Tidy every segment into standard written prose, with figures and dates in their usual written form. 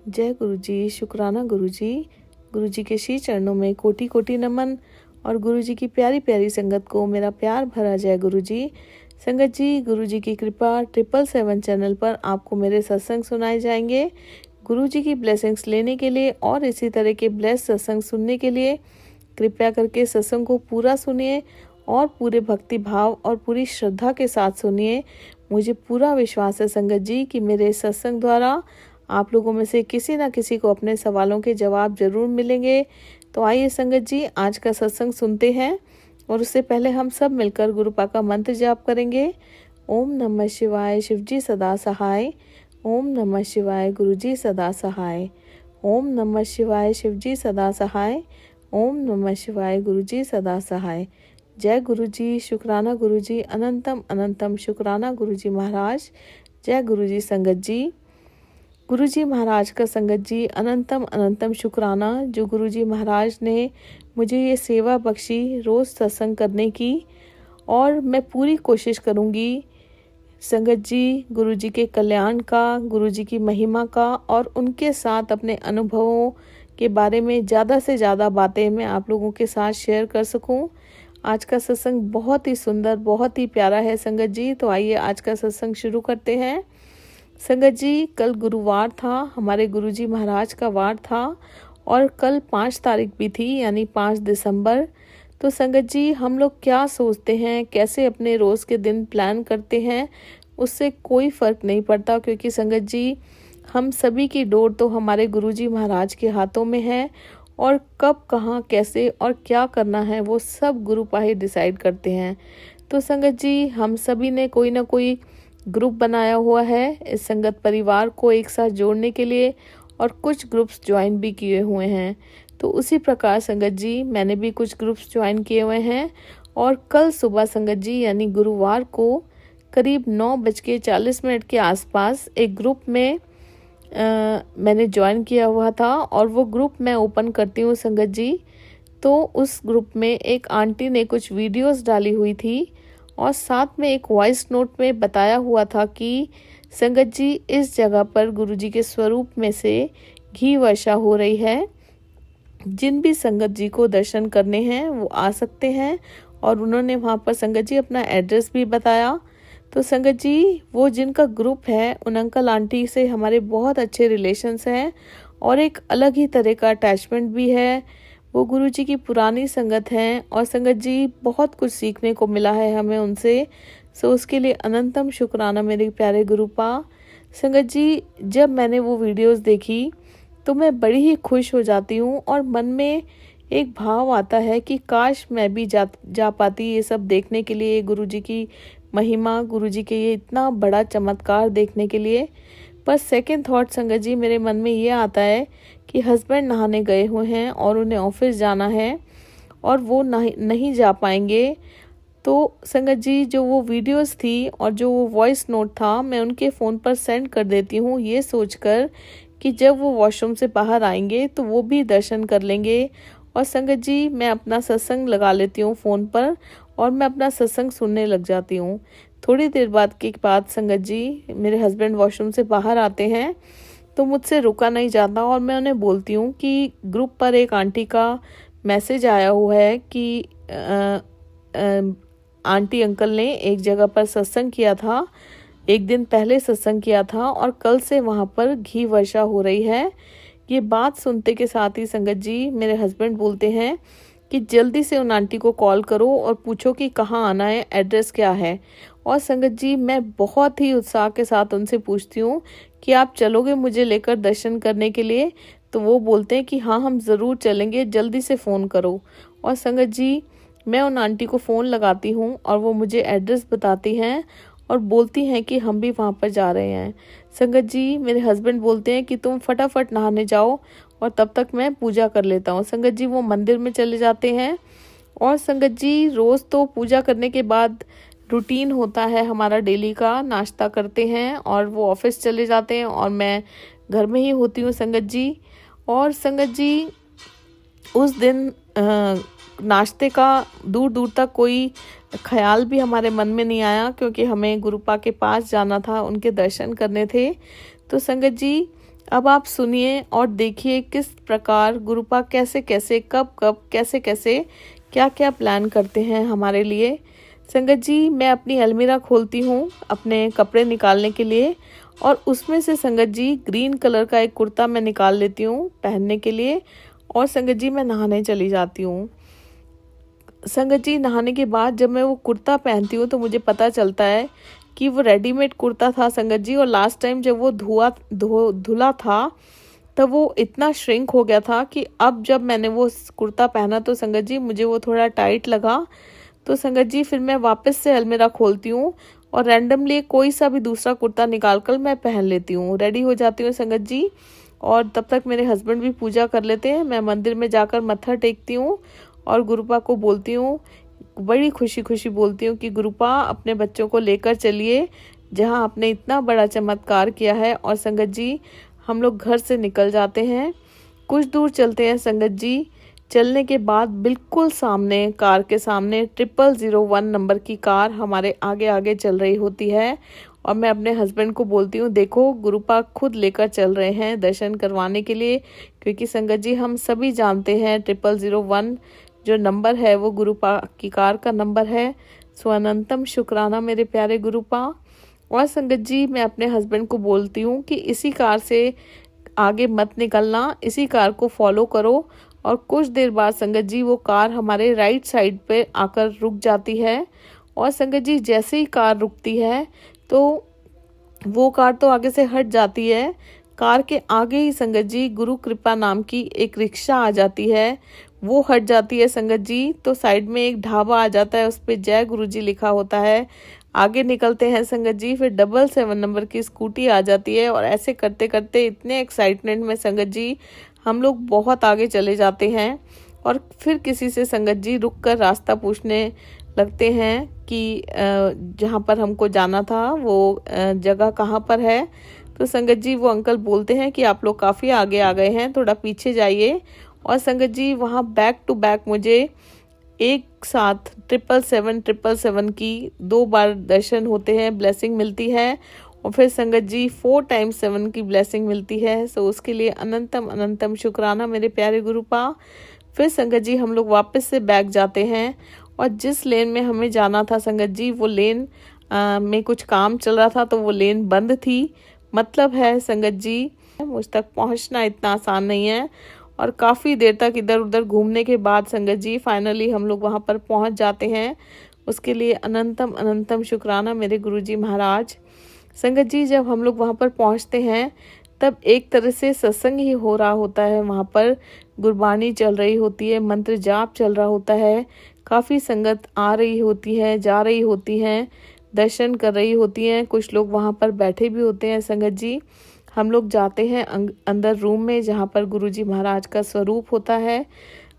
जय गुरु जी, शुक्राना गुरु जी। गुरु जी के श्री चरणों में कोटि कोटि नमन और गुरु जी की प्यारी प्यारी संगत को मेरा प्यार भरा जय गुरु जी। संगत जी, गुरु जी की कृपा 777 चैनल पर आपको मेरे सत्संग सुनाए जाएंगे। गुरु जी की ब्लेसिंग्स लेने के लिए और इसी तरह के ब्लेस सत्संग सुनने के लिए कृपया करके सत्संग को पूरा सुनिए और पूरे भक्ति भाव और पूरी श्रद्धा के साथ सुनिए। मुझे पूरा विश्वास है संगत जी कि मेरे सत्संग द्वारा आप लोगों में से किसी न किसी को अपने सवालों के जवाब जरूर मिलेंगे। तो आइए संगत जी, आज का सत्संग सुनते हैं और उससे पहले हम सब मिलकर गुरुपा का मंत्र जाप करेंगे। ओम नमः शिवाय, शिवजी सदा सहाय। ओम नमः शिवाय, गुरुजी सदा सहाय। ओम नमः शिवाय, शिवजी सदा सहाय। ओम नमः शिवाय, गुरुजी सदा सहाय। जय गुरु जी, शुक्राना गुरु जी, अनंतम अनंतम शुक्राना गुरु जी महाराज। जय गुरु जी संगत जी। गुरु जी महाराज का संगत जी अनंतम अनंतम शुक्राना जो गुरु जी महाराज ने मुझे ये सेवा बख्शी रोज़ सत्संग करने की, और मैं पूरी कोशिश करूँगी संगत जी गुरु जी के कल्याण का, गुरु जी की महिमा का और उनके साथ अपने अनुभवों के बारे में ज़्यादा से ज़्यादा बातें मैं आप लोगों के साथ शेयर कर सकूं। आज का सत्संग बहुत ही सुंदर, बहुत ही प्यारा है संगत जी। तो आइए आज का सत्संग शुरू करते हैं। संगत जी, कल गुरुवार था, हमारे गुरुजी महाराज का वार था और कल 5 तारीख भी थी, यानी 5 दिसंबर। तो संगत जी, हम लोग क्या सोचते हैं, कैसे अपने रोज़ के दिन प्लान करते हैं, उससे कोई फ़र्क नहीं पड़ता, क्योंकि संगत जी हम सभी की डोर तो हमारे गुरुजी महाराज के हाथों में है और कब, कहाँ, कैसे और क्या करना है वो सब गुरुपा ही डिसाइड करते हैं। तो संगत जी, हम सभी ने कोई ना कोई ग्रुप बनाया हुआ है इस संगत परिवार को एक साथ जोड़ने के लिए, और कुछ ग्रुप्स ज्वाइन भी किए हुए हैं। तो उसी प्रकार संगत जी मैंने भी कुछ ग्रुप्स ज्वाइन किए हुए हैं, और कल सुबह संगत जी यानी गुरुवार को करीब 9:40 के आसपास एक ग्रुप में मैंने ज्वाइन किया हुआ था, और वो ग्रुप मैं ओपन करती हूँ संगत जी। तो उस ग्रुप में एक आंटी ने कुछ वीडियोस डाली हुई थी और साथ में एक वॉइस नोट में बताया हुआ था कि संगत जी इस जगह पर गुरुजी के स्वरूप में से घी वर्षा हो रही है। जिन भी संगत जी को दर्शन करने हैं वो आ सकते हैं, और उन्होंने वहाँ पर संगत जी अपना एड्रेस भी बताया। तो संगत जी, वो जिनका ग्रुप है उन अंकल आंटी से हमारे बहुत अच्छे रिलेशंस हैं और एक अलग ही तरह का अटैचमेंट भी है। वो गुरु जी की पुरानी संगत हैं और संगत जी बहुत कुछ सीखने को मिला है हमें उनसे। सो उसके लिए अनंतम शुक्राना मेरे प्यारे गुरुपा। संगत जी, जब मैंने वो वीडियोस देखी तो मैं बड़ी ही खुश हो जाती हूँ और मन में एक भाव आता है कि काश मैं भी जा पाती ये सब देखने के लिए, गुरु जी की महिमा, गुरु जी के ये इतना बड़ा चमत्कार देखने के लिए। पर सेकंड थॉट संगत जी मेरे मन में ये आता है कि हस्बैंड नहाने गए हुए हैं और उन्हें ऑफिस जाना है और वो नहीं जा पाएंगे। तो संगत जी, जो वो वीडियोस थी और जो वो वॉइस नोट था मैं उनके फ़ोन पर सेंड कर देती हूँ, ये सोचकर कि जब वो वॉशरूम से बाहर आएंगे तो वो भी दर्शन कर लेंगे। और संगत जी, मैं अपना सत्संग लगा लेती हूँ फ़ोन पर और मैं अपना सत्संग सुनने लग जाती हूँ। थोड़ी देर बाद के बाद संगत जी मेरे हस्बैंड वॉशरूम से बाहर आते हैं तो मुझसे रुका नहीं जाता और मैं उन्हें बोलती हूँ कि ग्रुप पर एक आंटी का मैसेज आया हुआ है कि आंटी अंकल ने एक जगह पर सत्संग किया था, एक दिन पहले सत्संग किया था और कल से वहाँ पर घी वर्षा हो रही है। ये बात सुनते के साथ ही संगत जी मेरे हस्बैंड बोलते हैं कि जल्दी से उन आंटी को कॉल करो और पूछो कि कहाँ आना है, एड्रेस क्या है। और संगत जी मैं बहुत ही उत्साह के साथ उनसे पूछती हूँ कि आप चलोगे मुझे लेकर दर्शन करने के लिए। तो वो बोलते हैं कि हाँ हम ज़रूर चलेंगे, जल्दी से फ़ोन करो। और संगत जी मैं उन आंटी को फ़ोन लगाती हूँ और वो मुझे एड्रेस बताती हैं और बोलती हैं कि हम भी वहाँ पर जा रहे हैं। संगत जी मेरे हस्बैंड बोलते हैं कि तुम फटाफट नहाने जाओ और तब तक मैं पूजा कर लेता हूँ। संगत जी वो मंदिर में चले जाते हैं और संगत जी रोज़ तो पूजा करने के बाद रूटीन होता है हमारा डेली का, नाश्ता करते हैं और वो ऑफिस चले जाते हैं और मैं घर में ही होती हूँ संगत जी। और संगत जी उस दिन नाश्ते का दूर दूर तक कोई ख्याल भी हमारे मन में नहीं आया, क्योंकि हमें गुरुपा के पास जाना था, उनके दर्शन करने थे। तो संगत जी अब आप सुनिए और देखिए किस प्रकार गुरुपा कैसे कैसे कब कब कैसे कैसे क्या क्या प्लान करते हैं हमारे लिए। संगत जी, मैं अपनी अलमीरा खोलती हूँ अपने कपड़े निकालने के लिए, और उसमें से संगत जी ग्रीन कलर का एक कुर्ता मैं निकाल लेती हूँ पहनने के लिए, और संगत जी मैं नहाने चली जाती हूँ। संगत जी, नहाने के बाद जब मैं वो कुर्ता पहनती हूँ तो मुझे पता चलता है कि वो रेडीमेड कुर्ता था संगत जी, और लास्ट टाइम जब वो धुला था तब वो इतना श्रिंक हो गया था कि अब जब मैंने वो कुर्ता पहना तो संगत जी मुझे वो थोड़ा टाइट लगा। तो संगत जी फिर मैं वापस से अलमीरा खोलती हूँ और रैंडमली कोई सा भी दूसरा कुर्ता निकाल कर मैं पहन लेती हूँ, रेडी हो जाती हूँ संगत जी। और तब तक मेरे हस्बैंड भी पूजा कर लेते हैं। मैं मंदिर में जाकर मत्था टेकती हूँ और गुरुपा को बोलती हूँ, बड़ी खुशी खुशी बोलती हूँ कि गुरुपा अपने बच्चों को लेकर चलिए जहाँ आपने इतना बड़ा चमत्कार किया है। और संगत जी हम लोग घर से निकल जाते हैं, कुछ दूर चलते हैं संगत जी। चलने के बाद बिल्कुल सामने, कार के सामने 0001 नंबर की कार हमारे आगे आगे चल रही होती है, और मैं अपने हस्बैंड को बोलती हूँ, देखो गुरुपा खुद लेकर चल रहे हैं दर्शन करवाने के लिए, क्योंकि संगत जी हम सभी जानते हैं 0001 जो नंबर है वो गुरुपा की कार का नंबर है। सो अनंतम शुक्राना मेरे प्यारे गुरुपा। और संगत जी मैं अपने हस्बैंड को बोलती हूँ कि इसी कार से आगे मत निकलना, इसी कार को फॉलो करो। और कुछ देर बाद संगत जी वो कार हमारे राइट साइड पे आकर रुक जाती है, और संगत जी जैसे ही कार रुकती है तो वो कार तो आगे से हट जाती है। कार के आगे ही संगत जी गुरु कृपा नाम की एक रिक्शा आ जाती है, वो हट जाती है संगत जी। तो साइड में एक ढाबा आ जाता है, उस पे जय गुरु जी लिखा होता है। आगे निकलते हैं संगत जी, फिर 777 नंबर की स्कूटी आ जाती है, और ऐसे करते करते इतने एक्साइटमेंट में संगत जी हम लोग बहुत आगे चले जाते हैं। और फिर किसी से संगत जी रुक कर रास्ता पूछने लगते हैं कि जहाँ पर हमको जाना था वो जगह कहाँ पर है। तो संगत जी वो अंकल बोलते हैं कि आप लोग काफ़ी आगे आ गए हैं, थोड़ा पीछे जाइए। और संगत जी वहाँ बैक टू बैक मुझे एक साथ 777 की 2 बार दर्शन होते हैं, ब्लेसिंग मिलती है, और फिर संगत जी 4 टाइम्स 7 की ब्लेसिंग मिलती है। सो उसके लिए अनंतम अनंतम शुक्राना मेरे प्यारे गुरुपा। फिर संगत जी हम लोग वापस से बैक जाते हैं, और जिस लेन में हमें जाना था संगत जी वो लेन में कुछ काम चल रहा था, तो वो लेन बंद थी। मतलब है संगत जी मुझ तक पहुंचना इतना आसान नहीं है, और काफ़ी देर तक इधर उधर घूमने के बाद संगत जी फाइनली हम लोग वहां पर पहुंच जाते हैं। उसके लिए अनंतम अनंतम शुक्राना मेरे गुरुजी महाराज। संगत जी जब हम लोग वहां पर पहुंचते हैं तब एक तरह से सत्संग ही हो रहा होता है, वहां पर गुरबानी चल रही होती है, मंत्र जाप चल रहा होता है, काफ़ी संगत आ रही होती है, जा रही होती हैं, दर्शन कर रही होती हैं, कुछ लोग वहां पर बैठे भी होते हैं संगत जी। हम लोग जाते हैं अंदर रूम में जहाँ पर गुरुजी महाराज का स्वरूप होता है,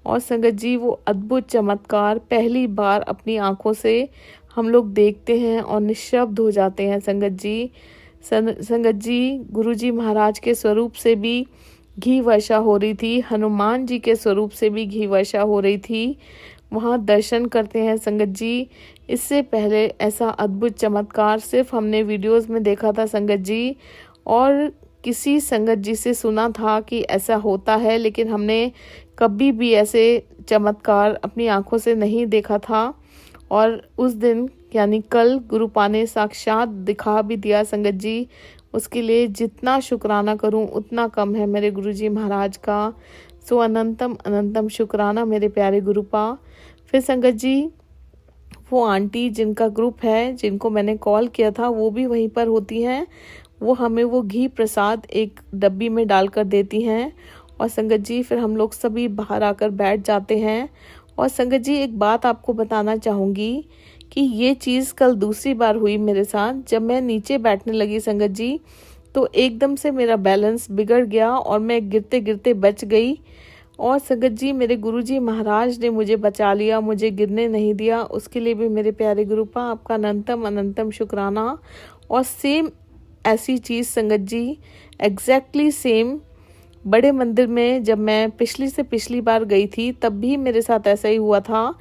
और संगत जी वो अद्भुत चमत्कार पहली बार अपनी आंखों से हम लोग देखते हैं और निशब्द हो जाते हैं संगत जी। संगत जी गुरुजी महाराज के स्वरूप से भी घी वर्षा हो रही थी, हनुमान जी के स्वरूप से भी घी वर्षा हो रही थी। वहाँ दर्शन करते हैं संगत जी। इससे पहले ऐसा अद्भुत चमत्कार सिर्फ हमने वीडियोस में देखा था संगत जी, और किसी संगत जी से सुना था कि ऐसा होता है, लेकिन हमने कभी भी ऐसे चमत्कार अपनी आंखों से नहीं देखा था। और उस दिन यानी कल गुरुपा ने साक्षात दिखा भी दिया संगत जी। उसके लिए जितना शुक्राना करूं उतना कम है मेरे गुरुजी महाराज का। सो अनंतम अनंतम शुक्राना मेरे प्यारे गुरुपा। फिर संगत जी वो आंटी जिनका ग्रुप है, जिनको मैंने कॉल किया था, वो भी वहीं पर होती हैं। वो हमें वो घी प्रसाद एक डब्बी में डालकर देती हैं, और संगत जी फिर हम लोग सभी बाहर आकर बैठ जाते हैं। और संगत जी एक बात आपको बताना चाहूँगी कि ये चीज़ कल दूसरी बार हुई मेरे साथ। जब मैं नीचे बैठने लगी संगत जी तो एकदम से मेरा बैलेंस बिगड़ गया और मैं गिरते गिरते बच गई। और संगत जी मेरे गुरुजी महाराज ने मुझे बचा लिया, मुझे गिरने नहीं दिया। उसके लिए भी मेरे प्यारे गुरुपा आपका अनंतम अनंतम शुक्राना। और सेम ऐसी चीज़ संगत जी एग्जैक्टली सेम बड़े मंदिर में जब मैं पिछली बार गई थी तब भी मेरे साथ ऐसा ही हुआ था।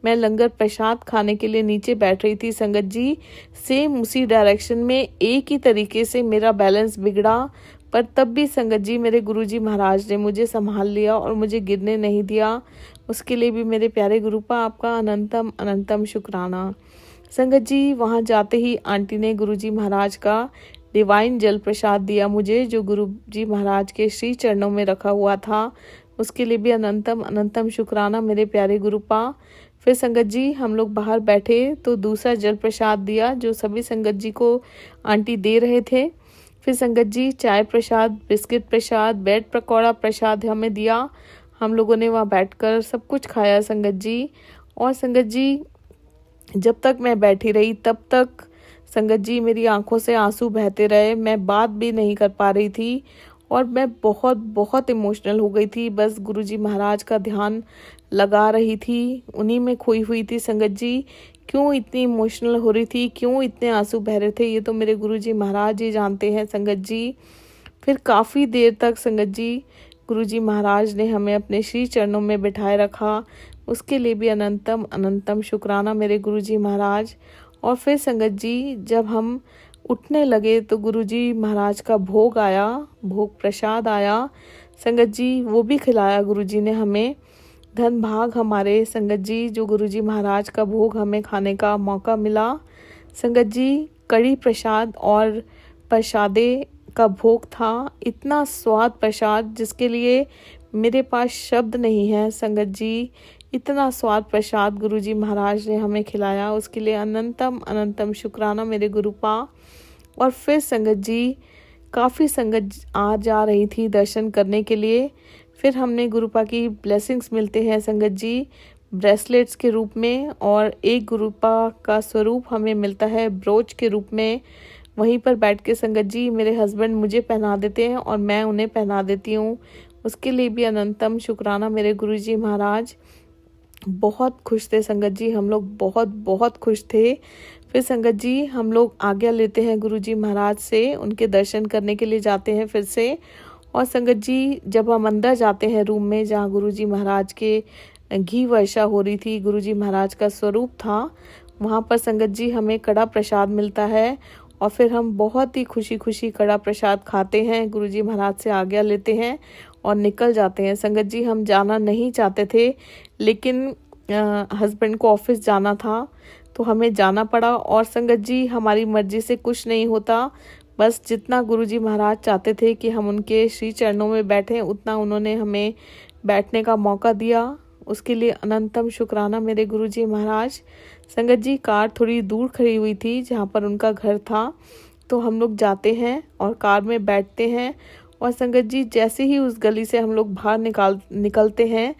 मैं लंगर प्रसाद खाने के लिए नीचे बैठ रही थी संगत जी, सेम उसी डायरेक्शन में एक ही तरीके से मेरा बैलेंस बिगड़ा, पर तब भी संगत जी मेरे गुरुजी महाराज ने मुझे संभाल लिया और मुझे गिरने नहीं दिया। उसके लिए भी मेरे प्यारे गुरुपा आपका अनंतम अनंतम शुक्राना। संगत जी वहाँ जाते ही आंटी ने गुरुजी महाराज का डिवाइन जल प्रसाद दिया मुझे, जो गुरुजी महाराज के श्री चरणों में रखा हुआ था। उसके लिए भी अनंतम अनंतम शुक्राना मेरे प्यारे गुरुपा। फिर संगत जी हम लोग बाहर बैठे तो दूसरा जल प्रसाद दिया जो सभी संगत जी को आंटी दे रहे थे। फिर संगत जी चाय प्रसाद, बिस्किट प्रसाद, ब्रेड पकौड़ा प्रसाद हमें दिया। हम लोगों ने वहाँ बैठकर सब कुछ खाया संगत जी। और संगत जी जब तक मैं बैठी रही तब तक संगत जी मेरी आंखों से आंसू बहते रहे। मैं बात भी नहीं कर पा रही थी और मैं बहुत बहुत इमोशनल हो गई थी। बस गुरुजी महाराज का ध्यान लगा रही थी, उन्हीं में खोई हुई थी संगत जी। क्यों इतनी इमोशनल हो रही थी, क्यों इतने आंसू बह रहे थे, ये तो मेरे गुरुजी महाराज ही जानते हैं संगत जी। फिर काफ़ी देर तक संगत जी गुरुजी महाराज ने हमें अपने श्री चरणों में बिठाए रखा। उसके लिए भी अनंतम अनंतम शुक्राना मेरे गुरुजी महाराज। और फिर संगत जी जब हम उठने लगे तो गुरुजी महाराज का भोग आया, भोग प्रसाद आया संगत जी, वो भी खिलाया गुरुजी ने हमें। धन भाग हमारे संगत जी जो गुरुजी महाराज का भोग हमें खाने का मौका मिला। संगत जी कड़ी प्रसाद और प्रसादे का भोग था, इतना स्वाद प्रसाद जिसके लिए मेरे पास शब्द नहीं है संगत जी। इतना स्वाद प्रसाद गुरुजी महाराज ने हमें खिलाया, उसके लिए अनंतम अनंतम शुक्राना मेरे गुरुपा। और फिर संगत जी काफ़ी संगत आ जा रही थी दर्शन करने के लिए। फिर हमने गुरुपा की ब्लेसिंग्स मिलते हैं संगत जी ब्रेसलेट्स के रूप में, और एक गुरुपा का स्वरूप हमें मिलता है ब्रोच के रूप में। वहीं पर बैठ के संगत जी मेरे हस्बैंड मुझे पहना देते हैं और मैं उन्हें पहना देती हूँ। उसके लिए भी अनंतम शुक्राना मेरे गुरुजी महाराज। बहुत खुश थे संगत जी, हम लोग बहुत बहुत खुश थे। फिर संगत जी हम लोग आज्ञा लेते हैं गुरुजी महाराज से, उनके दर्शन करने के लिए जाते हैं फिर से। और संगत जी जब हम अंदर जाते हैं रूम में जहाँ गुरुजी महाराज के घी वर्षा हो रही थी, गुरुजी महाराज का स्वरूप था, वहाँ पर संगत जी हमें कड़ा प्रसाद मिलता है। और फिर हम बहुत ही खुशी खुशी कड़ा प्रसाद खाते हैं, गुरुजी महाराज से आज्ञा लेते हैं और निकल जाते हैं। संगत जी हम जाना नहीं चाहते थे लेकिन हस्बैंड को ऑफिस जाना था तो हमें जाना पड़ा। और संगत जी हमारी मर्जी से कुछ नहीं होता, बस जितना गुरुजी महाराज चाहते थे कि हम उनके श्री चरणों में बैठें उतना उन्होंने हमें बैठने का मौका दिया। उसके लिए अनंतम शुक्राना मेरे गुरुजी महाराज। संगत जी कार थोड़ी दूर खड़ी हुई थी जहाँ पर उनका घर था, तो हम लोग जाते हैं और कार में बैठते हैं। और संगत जी जैसे ही उस गली से हम लोग बाहर निकलते हैं,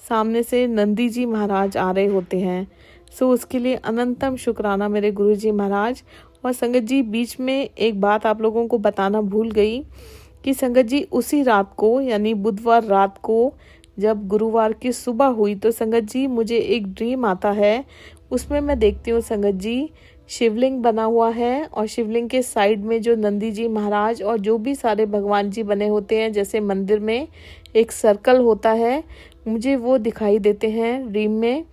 सामने से नंदी जी महाराज आ रहे होते हैं। सो उसके लिए अनंतम शुक्राना मेरे गुरुजी महाराज। और संगत जी बीच में एक बात आप लोगों को बताना भूल गई कि संगत जी उसी रात को यानी बुधवार रात को जब गुरुवार की सुबह हुई तो संगत जी मुझे एक ड्रीम आता है। उसमें मैं देखती हूँ संगत जी शिवलिंग बना हुआ है और शिवलिंग के साइड में जो नंदी जी महाराज और जो भी सारे भगवान जी बने होते हैं, जैसे मंदिर में एक सर्कल होता है, मुझे वो दिखाई देते हैं ड्रीम में।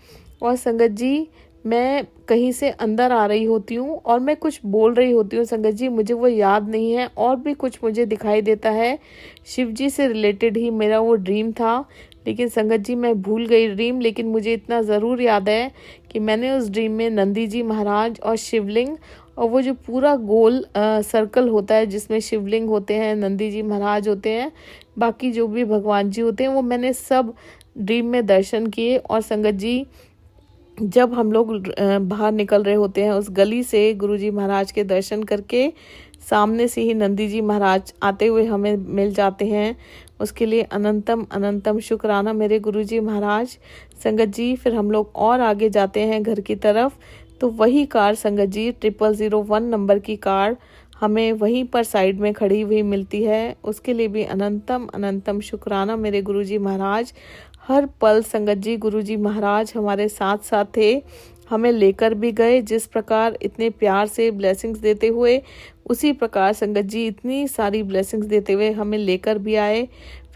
और संगत जी मैं कहीं से अंदर आ रही होती हूँ और मैं कुछ बोल रही होती हूँ संगत जी, मुझे वो याद नहीं है। और भी कुछ मुझे दिखाई देता है, शिव जी से रिलेटेड ही मेरा वो ड्रीम था, लेकिन संगत जी मैं भूल गई ड्रीम। लेकिन मुझे इतना ज़रूर याद है कि मैंने उस ड्रीम में नंदी जी महाराज और शिवलिंग और वो जो पूरा गोल सर्कल होता है जिसमें शिवलिंग होते हैं, नंदी जी महाराज होते हैं, बाकी जो भी भगवान जी होते हैं, वो मैंने सब ड्रीम में दर्शन किए। और संगत जी जब हम लोग बाहर निकल रहे होते हैं उस गली से गुरुजी महाराज के दर्शन करके, सामने से ही नंदी जी महाराज आते हुए हमें मिल जाते हैं। उसके लिए अनंतम अनंतम शुक्राना मेरे गुरुजी महाराज। संगत जी फिर हम लोग और आगे जाते हैं घर की तरफ, तो वही कार संगत जी 0001 नंबर की कार हमें वहीं पर साइड में खड़ी हुई मिलती है। उसके लिए भी अनंतम अनंतम शुक्राना मेरे गुरुजी महाराज। हर पल संगत जी गुरुजी महाराज हमारे साथ साथ थे, हमें लेकर भी गए। जिस प्रकार इतने प्यार से ब्लेसिंग्स देते हुए, उसी प्रकार संगत जी इतनी सारी ब्लेसिंग्स देते हुए हमें लेकर भी आए।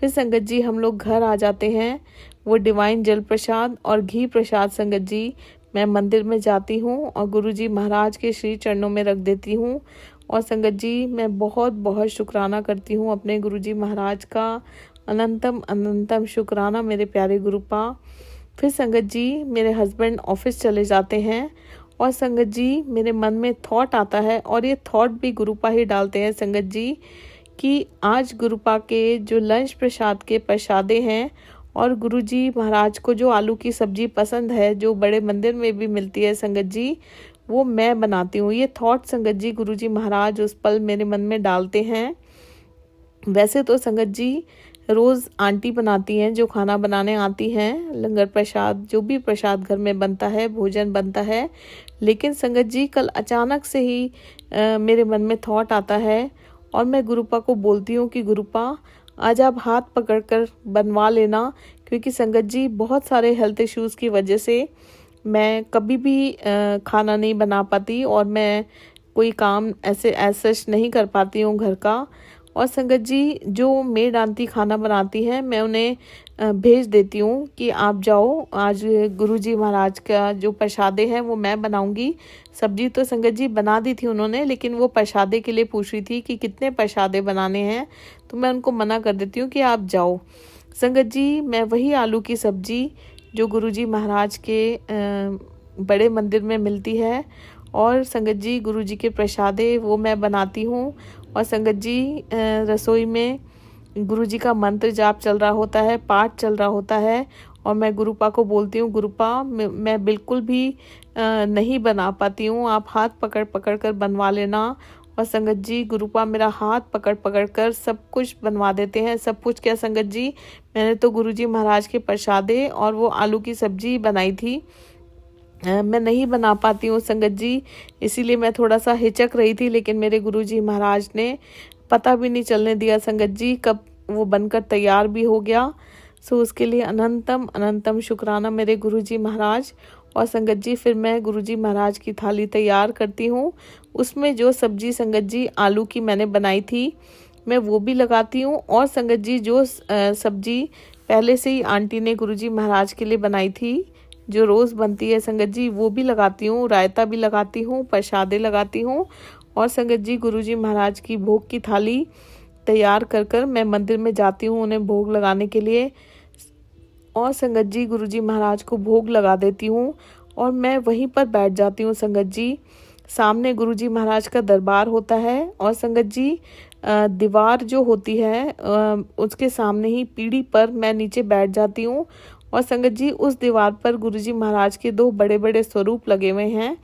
फिर संगत जी हम लोग घर आ जाते हैं। वो डिवाइन जल प्रसाद और घी प्रसाद संगत जी मैं मंदिर में जाती हूँ और गुरुजी महाराज के श्री चरणों में रख देती हूँ। और संगत जी मैं बहुत बहुत शुक्राना करती हूँ अपने गुरुजी महाराज का। अनंतम अनंतम शुक्राना मेरे प्यारे गुरुपा। फिर संगत जी मेरे हस्बैंड ऑफिस चले जाते हैं और संगत जी मेरे मन में थॉट आता है, और ये थॉट भी गुरुपा ही डालते हैं संगत जी, कि आज गुरुपा के जो लंच प्रसाद के प्रसादे हैं और गुरुजी महाराज को जो आलू की सब्जी पसंद है, जो बड़े मंदिर में भी मिलती है संगत जी, वो मैं बनाती हूँ। ये थॉट संगत जी गुरुजी महाराज उस पल मेरे मन में डालते हैं। वैसे तो संगत जी रोज़ आंटी बनाती हैं, जो खाना बनाने आती हैं, लंगर प्रसाद जो भी प्रसाद घर में बनता है, भोजन बनता है। लेकिन संगत जी कल अचानक से ही मेरे मन में थॉट आता है और मैं गुरुपा को बोलती हूँ कि गुरुपा आज आप हाथ पकड़कर बनवा लेना, क्योंकि संगत जी बहुत सारे हेल्थ इश्यूज़ की वजह से मैं कभी भी खाना नहीं बना पाती और मैं कोई काम ऐसे नहीं कर पाती हूँ घर का। और संगत जी जो मेड आंटी खाना बनाती हैं मैं उन्हें भेज देती हूँ कि आप जाओ, आज गुरुजी महाराज का जो प्रसादे हैं वो मैं बनाऊंगी। सब्जी तो संगत जी बना दी थी उन्होंने, लेकिन वो प्रसादे के लिए पूछ रही थी कि कितने प्रसादे बनाने हैं, तो मैं उनको मना कर देती हूँ कि आप जाओ। संगत जी मैं वही आलू की सब्जी जो गुरुजी महाराज के बड़े मंदिर में मिलती है, और संगत जी गुरुजी के प्रसादे वो मैं बनाती हूँ। और संगत जी रसोई में गुरुजी का मंत्र जाप चल रहा होता है, पाठ चल रहा होता है, और मैं गुरुपा को बोलती हूँ गुरुपा मैं बिल्कुल भी नहीं बना पाती हूँ, आप हाथ पकड़ पकड़ कर बनवा लेना। और संगत जी गुरुपा मेरा हाथ पकड़ पकड़ कर सब कुछ बनवा देते हैं। सब कुछ क्या संगत जी, मैंने तो गुरुजी महाराज के प्रसादे और वो आलू की सब्जी बनाई थी। मैं नहीं बना पाती हूँ संगत जी, इसीलिए मैं थोड़ा सा हिचक रही थी, लेकिन मेरे गुरुजी महाराज ने पता भी नहीं चलने दिया संगत जी कब वो बनकर तैयार भी हो गया। सो उसके लिए अनंतम अनंतम शुक्राना मेरे गुरुजी महाराज। और संगत जी फिर मैं गुरुजी महाराज की थाली तैयार करती हूँ। उसमें जो सब्जी संगत जी आलू की मैंने बनाई थी मैं वो भी लगाती हूँ, और संगत जी जो सब्जी पहले से ही आंटी ने गुरुजी महाराज के लिए बनाई थी जो रोज़ बनती है संगत जी वो भी लगाती हूँ, रायता भी लगाती हूँ, प्रसादे लगाती हूँ। और संगत जी गुरुजी महाराज की भोग की थाली तैयार कर कर मैं मंदिर में जाती हूँ उन्हें भोग लगाने के लिए। और संगत जी गुरुजी महाराज को भोग लगा देती हूँ और मैं वहीं पर बैठ जाती हूँ संगत जी। सामने गुरुजी महाराज का दरबार होता है, और संगत जी दीवार जो होती है उसके सामने ही पीढ़ी पर मैं नीचे बैठ जाती हूँ। और संगत जी उस दीवार पर गुरुजी महाराज के 2 बड़े बड़े स्वरूप लगे हुए हैं,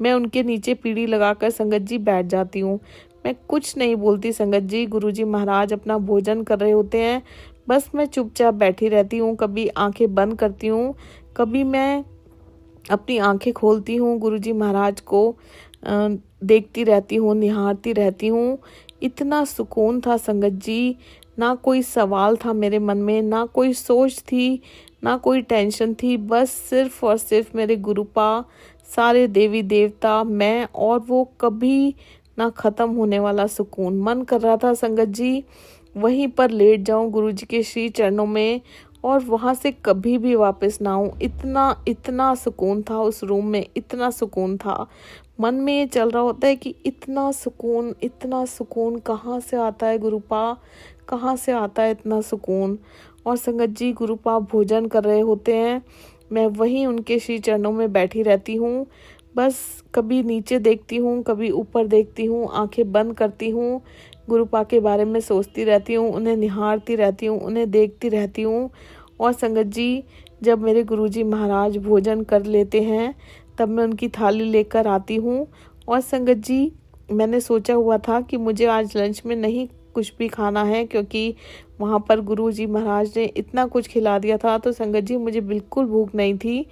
मैं उनके नीचे पीढ़ी लगाकर संगत जी बैठ जाती हूँ। मैं कुछ नहीं बोलती संगत जी, गुरुजी महाराज अपना भोजन कर रहे होते हैं, बस मैं चुपचाप बैठी रहती हूँ। कभी आंखें बंद करती हूँ, कभी मैं अपनी आंखें खोलती हूँ, गुरुजी महाराज को देखती रहती हूँ, निहारती रहती हूँ। इतना सुकून था संगत जी, ना कोई सवाल था मेरे मन में, ना कोई सोच थी, ना कोई टेंशन थी, बस सिर्फ और सिर्फ मेरे गुरुपा, सारे देवी देवता, मैं और वो कभी ना ख़त्म होने वाला सुकून। मन कर रहा था संगत जी वहीं पर लेट जाऊं गुरुजी के श्री चरणों में और वहाँ से कभी भी वापस ना आऊं। इतना इतना सुकून था उस रूम में, इतना सुकून था। मन में ये चल रहा होता है कि इतना सुकून कहाँ से आता है गुरुपा, कहाँ से आता है इतना सुकून। और संगत जी गुरुपा भोजन कर रहे होते हैं, मैं वहीं उनके श्री चरणों में बैठी रहती हूँ। बस कभी नीचे देखती हूँ, कभी ऊपर देखती हूँ, आंखें बंद करती हूँ, गुरुपा के बारे में सोचती रहती हूँ, उन्हें निहारती रहती हूँ, उन्हें देखती रहती हूँ। और संगत जी जब मेरे गुरुजी महाराज भोजन कर लेते हैं तब मैं उनकी थाली लेकर आती हूँ। और संगत जी मैंने सोचा हुआ था कि मुझे आज लंच में नहीं कुछ भी खाना है, क्योंकि वहाँ पर गुरुजी महाराज ने इतना कुछ खिला दिया था, तो संगत जी मुझे बिल्कुल भूख नहीं थी।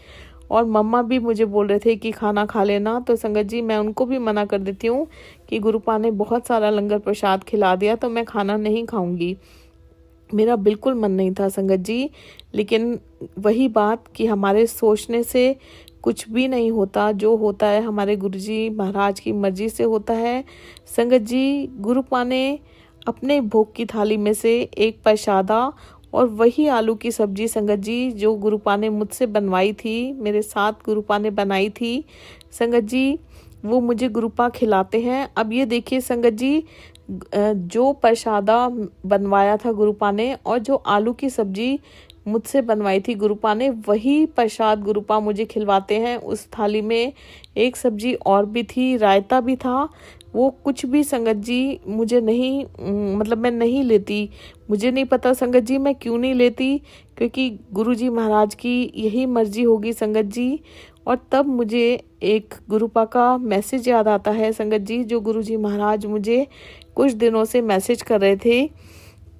और मम्मा भी मुझे बोल रहे थे कि खाना खा लेना, तो संगत जी मैं उनको भी मना कर देती हूँ कि गुरुपा ने बहुत सारा लंगर प्रसाद खिला दिया तो मैं खाना नहीं खाऊंगी। मेरा बिल्कुल मन नहीं था संगत जी, लेकिन वही बात कि हमारे सोचने से कुछ भी नहीं होता, जो होता है हमारे गुरुजी महाराज की मर्जी से होता है। संगत जी गुरुपा ने अपने भोग की थाली में से एक प्रसादा और वही आलू की सब्जी संगत जी जो गुरुपा ने मुझसे बनवाई थी, मेरे साथ गुरुपा ने बनाई थी। संगत जी वो मुझे गुरुपा खिलाते हैं। अब ये देखिए संगत जी, जो प्रसादा बनवाया था गुरुपा ने और जो आलू की सब्जी मुझसे बनवाई थी गुरुपा ने, वही प्रसाद गुरुपा मुझे खिलवाते हैं। उस थाली में एक सब्जी और भी थी, रायता भी था। वो कुछ भी संगत जी मुझे नहीं, मतलब मैं नहीं लेती। मुझे नहीं पता संगत जी मैं क्यों नहीं लेती, क्योंकि गुरुजी महाराज की यही मर्जी होगी संगत जी। और तब मुझे एक गुरुपा का मैसेज याद आता है संगत जी, जो गुरुजी महाराज मुझे कुछ दिनों से मैसेज कर रहे थे।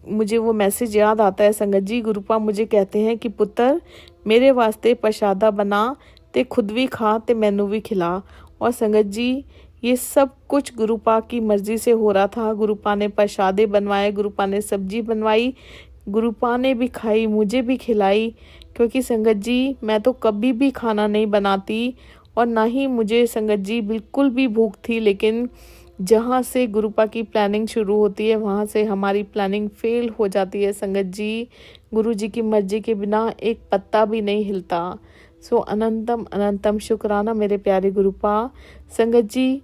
मुझे वो मैसेज याद आता है संगत जी। गुरुपा मुझे कहते हैं कि पुत्र मेरे वास्ते प्रसादा बना, ते खुद भी खा ते मैनू भी खिला। और संगत जी ये सब कुछ गुरुपा की मर्जी से हो रहा था। गुरुपा ने प्रसादे बनवाए, गुरुपा ने सब्जी बनवाई, गुरुपा ने भी खाई, मुझे भी खिलाई। क्योंकि संगत जी मैं तो कभी भी खाना नहीं बनाती और ना ही मुझे संगत जी बिल्कुल भी भूख थी। लेकिन जहाँ से गुरुपा की प्लानिंग शुरू होती है वहाँ से हमारी प्लानिंग फेल हो जाती है संगत जी। गुरु जी की मर्जी के बिना एक पत्ता भी नहीं हिलता। सो अनंतम अनंतम शुक्राना मेरे प्यारे गुरुपा। संगत जी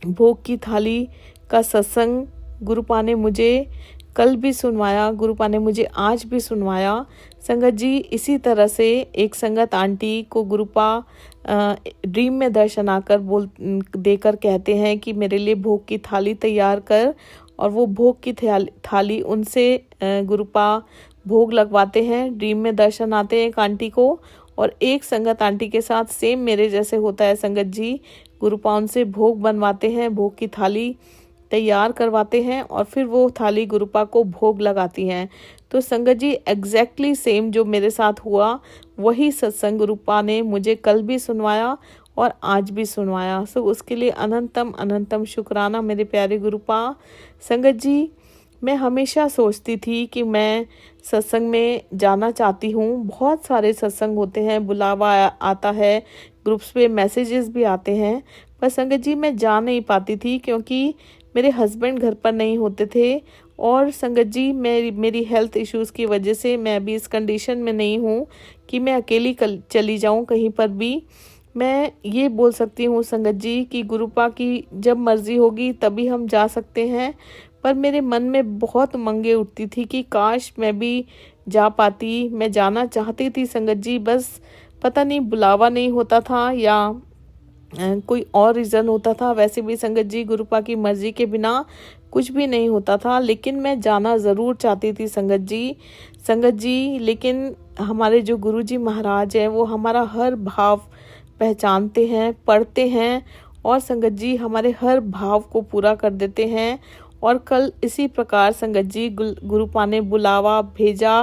भोग की थाली का सत्संग गुरुपा ने मुझे कल भी सुनवाया, गुरुपा ने मुझे आज भी सुनवाया। संगत जी इसी तरह से एक संगत आंटी को गुरुपा ड्रीम में दर्शन आकर देकर कहते हैं कि मेरे लिए भोग की थाली तैयार कर। और वो भोग की थाली उनसे गुरुपा भोग लगवाते हैं। ड्रीम में दर्शन आते हैं एक आंटी को, और एक संगत आंटी के साथ सेम मेरे जैसे होता है संगत जी। गुरुपा उनसे भोग बनवाते हैं, भोग की थाली तैयार करवाते हैं और फिर वो थाली गुरुपा को भोग लगाती हैं। तो संगत जी एग्जैक्टली सेम जो मेरे साथ हुआ वही सत्संग गुरुपा ने मुझे कल भी सुनवाया और आज भी सुनवाया। सो उसके लिए अनंतम अनंतम शुक्राना मेरे प्यारे गुरुपा। संगत जी मैं हमेशा सोचती थी कि मैं सत्संग में जाना चाहती हूँ। बहुत सारे सत्संग होते हैं, बुलावा आता है, ग्रुप्स पे मैसेजेस भी आते हैं, पर संगत जी मैं जा नहीं पाती थी क्योंकि मेरे हस्बैंड घर पर नहीं होते थे। और संगत जी मेरी हेल्थ इश्यूज़ की वजह से मैं अभी इस कंडीशन में नहीं हूँ कि मैं अकेली चली जाऊँ कहीं पर भी। मैं ये बोल सकती हूँ संगत जी कि गुरुपा की जब मर्जी होगी तभी हम जा सकते हैं। पर मेरे मन में बहुत उमंगें उठती थी कि काश मैं भी जा पाती। मैं जाना चाहती थी संगत जी, बस पता नहीं बुलावा नहीं होता था या कोई और रीज़न होता था। वैसे भी संगत जी गुरुपा की मर्जी के बिना कुछ भी नहीं होता था, लेकिन मैं जाना ज़रूर चाहती थी संगत जी। लेकिन हमारे जो गुरुजी महाराज हैं वो हमारा हर भाव पहचानते हैं, पढ़ते हैं और संगत जी हमारे हर भाव को पूरा कर देते हैं। और कल इसी प्रकार संगत जी गुरुपा ने बुलावा भेजा।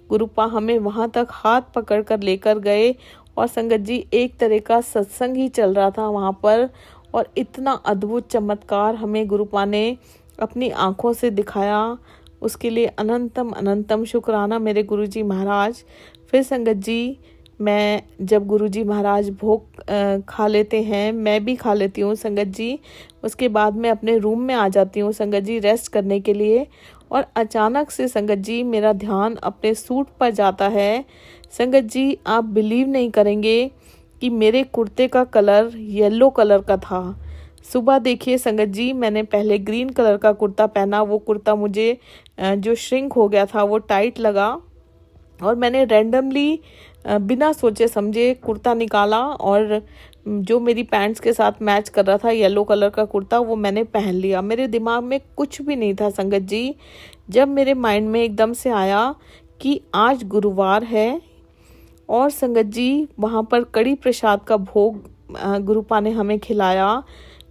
गुरुपा हमें वहाँ तक हाथ पकड़ कर लेकर गए और संगत जी एक तरह का सत्संग ही चल रहा था वहाँ पर। और इतना अद्भुत चमत्कार हमें गुरुपा ने अपनी आँखों से दिखाया, उसके लिए अनंतम अनंतम शुक्राना मेरे गुरुजी महाराज। फिर संगत जी मैं जब गुरुजी महाराज भोग खा लेते हैं, मैं भी खा लेती हूँ संगत जी, उसके बाद मैं अपने रूम में आ जाती हूँ संगत जी रेस्ट करने के लिए। और अचानक से संगत जी मेरा ध्यान अपने सूट पर जाता है। संगत जी आप बिलीव नहीं करेंगे कि मेरे कुर्ते का कलर येलो कलर का था। सुबह देखिए संगत जी मैंने पहले ग्रीन कलर का कुर्ता पहना, वो कुर्ता मुझे जो श्रिंक हो गया था वो टाइट लगा और मैंने रैंडमली बिना सोचे समझे कुर्ता निकाला और जो मेरी पैंट्स के साथ मैच कर रहा था येलो कलर का कुर्ता वो मैंने पहन लिया। मेरे दिमाग में कुछ भी नहीं था संगत जी। जब मेरे माइंड में एकदम से आया कि आज गुरुवार है और संगत जी वहाँ पर कड़ी प्रसाद का भोग गुरुपा ने हमें खिलाया।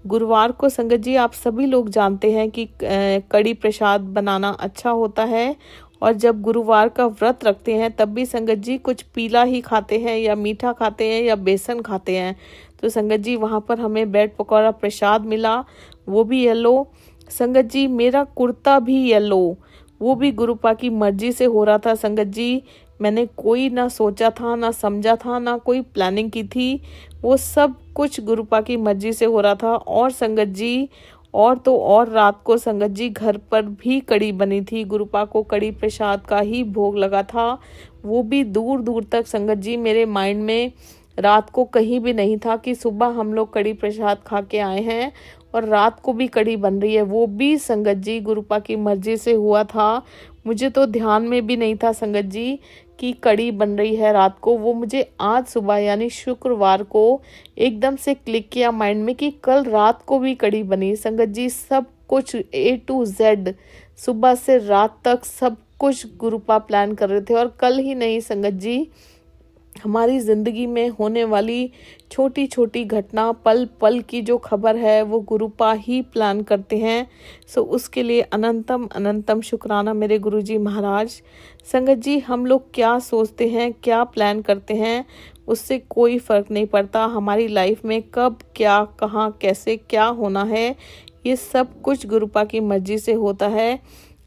गुरुवार को संगत जी आप सभी लोग जानते हैं कि कड़ी प्रसाद बनाना अच्छा होता है और जब गुरुवार का व्रत रखते हैं तब भी संगत जी कुछ पीला ही खाते हैं या मीठा खाते हैं या बेसन खाते हैं। तो संगत जी वहाँ पर हमें ब्रेड पकौड़ा प्रसाद मिला, वो भी येलो। संगत जी मेरा कुर्ता भी येलो, वो भी गुरुपा की मर्जी से हो रहा था संगत जी। मैंने कोई ना सोचा था, ना समझा था, ना कोई प्लानिंग की थी, वो सब कुछ गुरुपा की मर्जी से हो रहा था। और संगत जी और तो और रात को संगत जी घर पर भी कड़ी बनी थी, गुरुपा को कड़ी प्रसाद का ही भोग लगा था। वो भी दूर दूर तक संगत जी मेरे माइंड में रात को कहीं भी नहीं था कि सुबह हम लोग कड़ी प्रसाद खा के आए हैं और रात को भी कड़ी बन रही है, वो भी संगत जी गुरुपा की मर्जी से हुआ था। मुझे तो ध्यान में भी नहीं था संगत जी कि कड़ी बन रही है रात को। वो मुझे आज सुबह यानी शुक्रवार को एकदम से क्लिक किया माइंड में कि कल रात को भी कड़ी बनी। संगत जी सब कुछ A to Z सुबह से रात तक सब कुछ गुरुपा प्लान कर रहे थे। और कल ही नहीं संगत जी, हमारी ज़िंदगी में होने वाली छोटी छोटी घटना, पल पल की जो खबर है वो गुरुपा ही प्लान करते हैं। सो उसके लिए अनंतम अनंतम शुक्राना मेरे गुरुजी महाराज। संगत जी हम लोग क्या सोचते हैं, क्या प्लान करते हैं, उससे कोई फ़र्क नहीं पड़ता। हमारी लाइफ में कब क्या कहाँ कैसे क्या होना है, ये सब कुछ गुरुपा की मर्जी से होता है।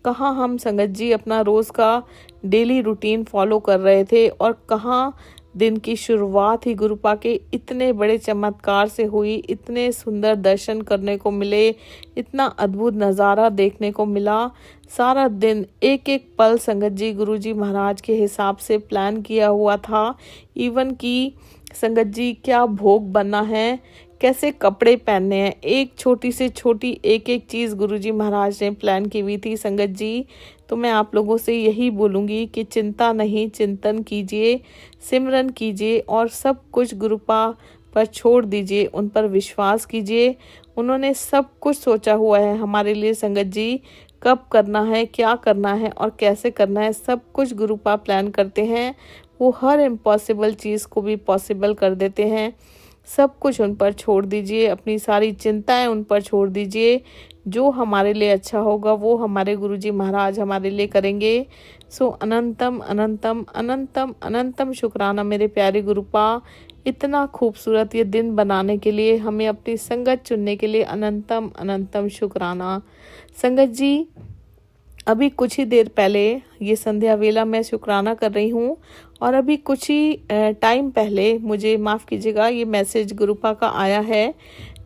कहाँ हम संगत जी अपना रोज़ का डेली रूटीन फॉलो कर रहे थे और कहाँ दिन की शुरुआत ही गुरुपा के इतने बड़े चमत्कार से हुई, इतने सुंदर दर्शन करने को मिले, इतना अद्भुत नज़ारा देखने को मिला। सारा दिन एक एक पल संगत जी गुरुजी महाराज के हिसाब से प्लान किया हुआ था। इवन कि संगत जी क्या भोग बनना है, कैसे कपड़े पहनने हैं, एक छोटी से छोटी एक एक चीज़ गुरुजी महाराज ने प्लान की हुई थी संगत जी। तो मैं आप लोगों से यही बोलूँगी कि चिंता नहीं, चिंतन कीजिए, सिमरन कीजिए और सब कुछ गुरुपा पर छोड़ दीजिए, उन पर विश्वास कीजिए। उन्होंने सब कुछ सोचा हुआ है हमारे लिए संगत जी, कब करना है, क्या करना है और कैसे करना है, सब कुछ गुरुपा प्लान करते हैं। वो हर इम्पॉसिबल चीज़ को भी पॉसिबल कर देते हैं। सब कुछ उन पर छोड़ दीजिए, अपनी सारी चिंताएं उन पर छोड़ दीजिए। जो हमारे लिए अच्छा होगा वो हमारे गुरुजी महाराज हमारे लिए करेंगे। सो अनंतम अनंतम अनंतम अनंतम शुक्राना मेरे प्यारे गुरुपा, इतना खूबसूरत ये दिन बनाने के लिए, हमें अपनी संगत चुनने के लिए अनंतम अनंतम शुक्राना। संगत जी अभी कुछ ही देर पहले ये संध्या वेला मैं शुक्राना कर रही हूँ और अभी कुछ ही टाइम पहले मुझे माफ़ कीजिएगा ये मैसेज गुरुपा का आया है,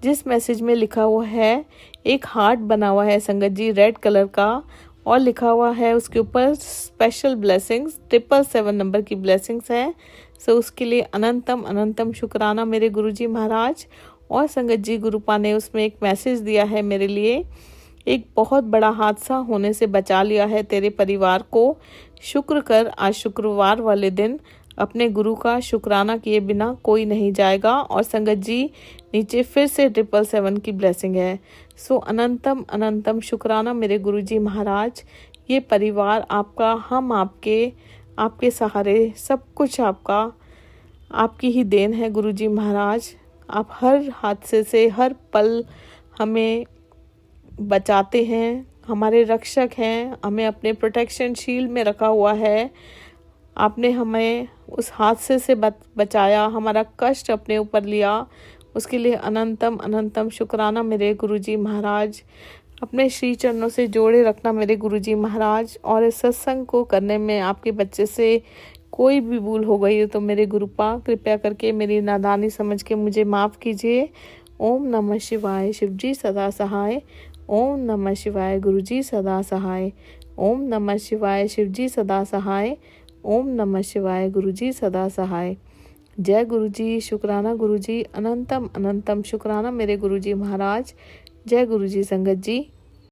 जिस मैसेज में लिखा हुआ है, एक हार्ट बना हुआ है संगत जी रेड कलर का और लिखा हुआ है उसके ऊपर स्पेशल ब्लेसिंग्स 777 नंबर की ब्लेसिंग्स है। सो उसके लिए अनंतम अनंतम शुक्राना मेरे गुरुजी महाराज। और संगत जी गुरुपा ने उसमें एक मैसेज दिया है मेरे लिए, एक बहुत बड़ा हादसा होने से बचा लिया है तेरे परिवार को। शुक्र कर, आज शुक्रवार वाले दिन अपने गुरु का शुक्राना किए बिना कोई नहीं जाएगा। और संगत जी नीचे फिर से 777 की ब्लेसिंग है। सो अनंतम अनंतम शुक्राना मेरे गुरुजी महाराज। ये परिवार आपका, हम आपके सहारे, सब कुछ आपका, आपकी ही देन है गुरुजी महाराज। आप हर हादसे से हर पल हमें बचाते हैं, हमारे रक्षक हैं, हमें अपने प्रोटेक्शन शील्ड में रखा हुआ है। आपने हमें उस हादसे से बचाया, हमारा कष्ट अपने ऊपर लिया, उसके लिए अनंतम अनंतम शुक्राना मेरे गुरुजी महाराज। अपने श्री चरणों से जोड़े रखना मेरे गुरुजी महाराज। और इस सत्संग को करने में आपके बच्चे से कोई भी भूल हो गई हो तो मेरे गुरुपा कृपया करके मेरी नादानी समझ के मुझे माफ़ कीजिए। ओम नमः शिवाय, शिवजी सदा सहाय। ओम नमः शिवाय, गुरुजी सदा सहाय। ओम नमः शिवाय, शिवजी सदा सहाय। ओम नमः शिवाय, गुरुजी सदा सहाय। जय गुरुजी, शुक्राना गुरुजी, अनंतम अनंतम शुक्राना मेरे गुरुजी महाराज। जय गुरुजी संगत जी।